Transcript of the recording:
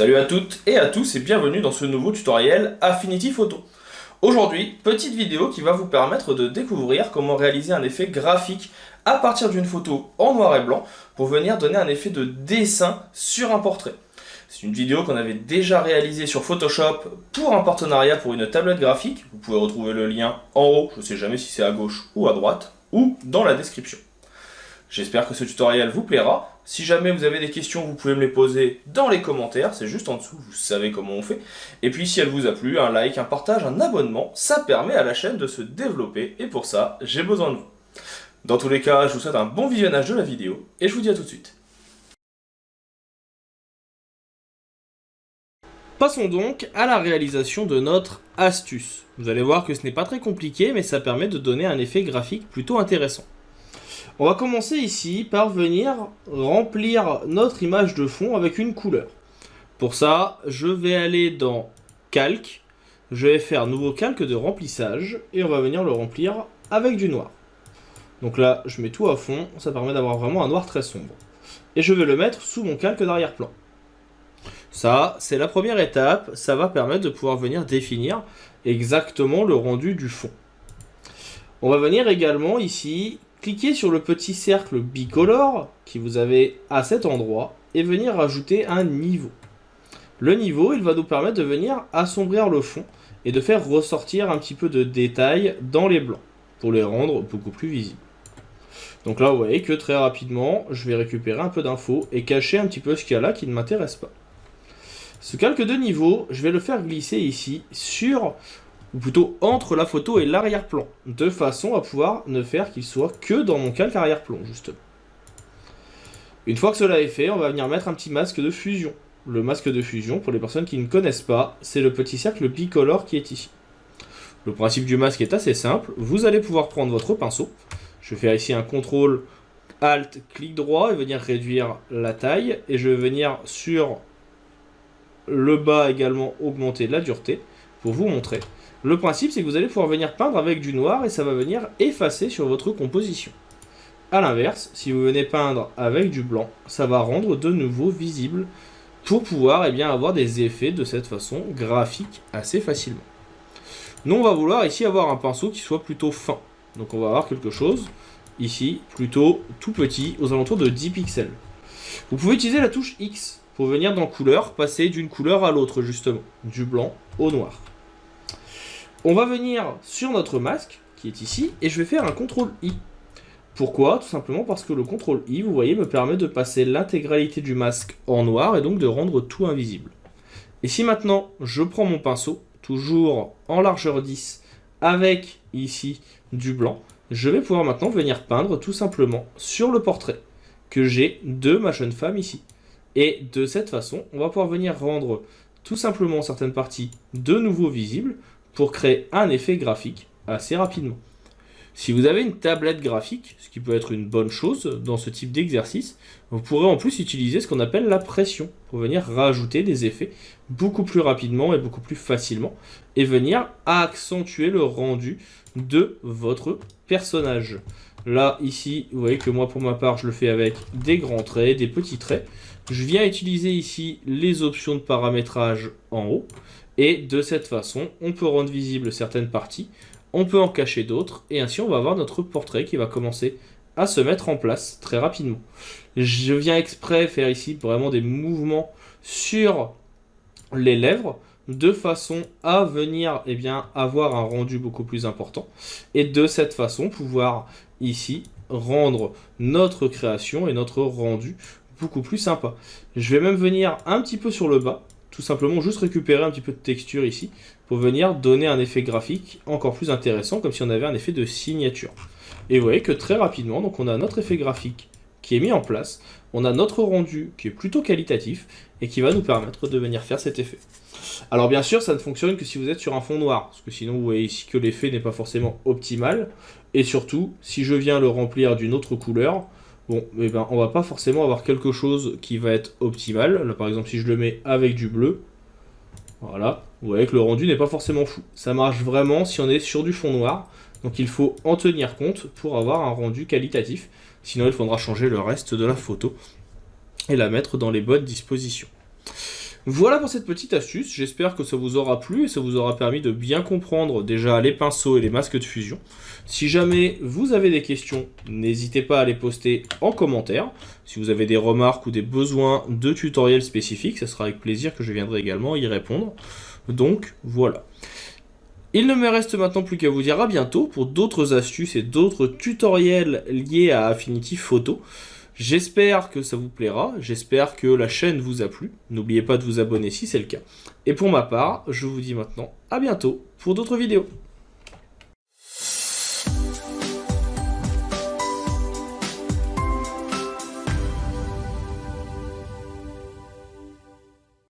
Salut à toutes et à tous et bienvenue dans ce nouveau tutoriel Affinity Photo. Aujourd'hui, petite vidéo qui va vous permettre de découvrir comment réaliser un effet graphique à partir d'une photo en noir et blanc pour venir donner un effet de dessin sur un portrait. C'est une vidéo qu'on avait déjà réalisée sur Photoshop pour un partenariat pour une tablette graphique. Vous pouvez retrouver le lien en haut, je ne sais jamais si c'est à gauche ou à droite, ou dans la description. J'espère que ce tutoriel vous plaira. Si jamais vous avez des questions, vous pouvez me les poser dans les commentaires. C'est juste en dessous, vous savez comment on fait. Et puis si elle vous a plu, un like, un partage, un abonnement, ça permet à la chaîne de se développer. Et pour ça, j'ai besoin de vous. Dans tous les cas, je vous souhaite un bon visionnage de la vidéo. Et je vous dis à tout de suite. Passons donc à la réalisation de notre astuce. Vous allez voir que ce n'est pas très compliqué, mais ça permet de donner un effet graphique plutôt intéressant. On va commencer ici par venir remplir notre image de fond avec une couleur. Pour ça, je vais aller dans Calque, je vais faire nouveau calque de remplissage et on va venir le remplir avec du noir. Donc là, je mets tout à fond, ça permet d'avoir vraiment un noir très sombre. Et je vais le mettre sous mon calque d'arrière-plan. Ça, c'est la première étape, ça va permettre de pouvoir venir définir exactement le rendu du fond. On va venir également ici cliquez sur le petit cercle bicolore qui vous avez à cet endroit et venir rajouter un niveau. Le niveau, il va nous permettre de venir assombrir le fond et de faire ressortir un petit peu de détails dans les blancs pour les rendre beaucoup plus visibles. Donc là, vous voyez que très rapidement, je vais récupérer un peu d'infos et cacher un petit peu ce qu'il y a là qui ne m'intéresse pas. Ce calque de niveau, je vais le faire glisser ici sur ou plutôt entre la photo et l'arrière-plan, de façon à pouvoir ne faire qu'il soit que dans mon calque arrière-plan, justement. Une fois que cela est fait, on va venir mettre un petit masque de fusion. Le masque de fusion, pour les personnes qui ne connaissent pas, c'est le petit cercle bicolore qui est ici. Le principe du masque est assez simple, vous allez pouvoir prendre votre pinceau, je vais faire ici un CTRL, ALT, clic droit et venir réduire la taille, et je vais venir sur le bas également augmenter la dureté, pour vous montrer. Le principe, c'est que vous allez pouvoir venir peindre avec du noir et ça va venir effacer sur votre composition. A l'inverse, si vous venez peindre avec du blanc, ça va rendre de nouveau visible pour pouvoir avoir des effets de cette façon graphique assez facilement. Nous, on va vouloir ici avoir un pinceau qui soit plutôt fin. Donc on va avoir quelque chose ici plutôt tout petit, aux alentours de 10 pixels. Vous pouvez utiliser la touche X pour venir dans couleur, passer d'une couleur à l'autre justement, du blanc au noir. On va venir sur notre masque, qui est ici, et je vais faire un CTRL-I. Pourquoi? Tout simplement parce que le CTRL-I, vous voyez, me permet de passer l'intégralité du masque en noir, et donc de rendre tout invisible. Et si maintenant, je prends mon pinceau, toujours en largeur 10, avec, ici, du blanc, je vais pouvoir maintenant venir peindre tout simplement sur le portrait que j'ai de ma jeune femme ici. Et de cette façon, on va pouvoir venir rendre tout simplement certaines parties de nouveau visibles, pour créer un effet graphique assez rapidement. Si vous avez une tablette graphique, ce qui peut être une bonne chose dans ce type d'exercice, vous pourrez en plus utiliser ce qu'on appelle la pression pour venir rajouter des effets beaucoup plus rapidement et beaucoup plus facilement et venir accentuer le rendu de votre personnage. Là, ici, vous voyez que moi, pour ma part, je le fais avec des grands traits, des petits traits. Je viens utiliser ici les options de paramétrage en haut. Et de cette façon, on peut rendre visible certaines parties, on peut en cacher d'autres, et ainsi on va avoir notre portrait qui va commencer à se mettre en place très rapidement. Je viens exprès faire ici vraiment des mouvements sur les lèvres, de façon à venir avoir un rendu beaucoup plus important, et de cette façon pouvoir ici rendre notre création et notre rendu beaucoup plus sympa. Je vais même venir un petit peu sur le bas, tout simplement juste récupérer un petit peu de texture ici pour venir donner un effet graphique encore plus intéressant, comme si on avait un effet de signature. Et vous voyez que très rapidement, donc on a notre effet graphique qui est mis en place, on a notre rendu qui est plutôt qualitatif et qui va nous permettre de venir faire cet effet. Alors bien sûr, ça ne fonctionne que si vous êtes sur un fond noir, parce que sinon vous voyez ici que l'effet n'est pas forcément optimal, et surtout, si je viens le remplir d'une autre couleur, bon, on va pas forcément avoir quelque chose qui va être optimal. Là, par exemple, si je le mets avec du bleu, voilà, vous voyez que le rendu n'est pas forcément fou. Ça marche vraiment si on est sur du fond noir. Donc il faut en tenir compte pour avoir un rendu qualitatif. Sinon, il faudra changer le reste de la photo et la mettre dans les bonnes dispositions. Voilà pour cette petite astuce, j'espère que ça vous aura plu et ça vous aura permis de bien comprendre déjà les pinceaux et les masques de fusion. Si jamais vous avez des questions, n'hésitez pas à les poster en commentaire. Si vous avez des remarques ou des besoins de tutoriels spécifiques, ça sera avec plaisir que je viendrai également y répondre. Donc voilà. Il ne me reste maintenant plus qu'à vous dire à bientôt pour d'autres astuces et d'autres tutoriels liés à Affinity Photo. J'espère que ça vous plaira, j'espère que la chaîne vous a plu. N'oubliez pas de vous abonner si c'est le cas. Et pour ma part, je vous dis maintenant à bientôt pour d'autres vidéos.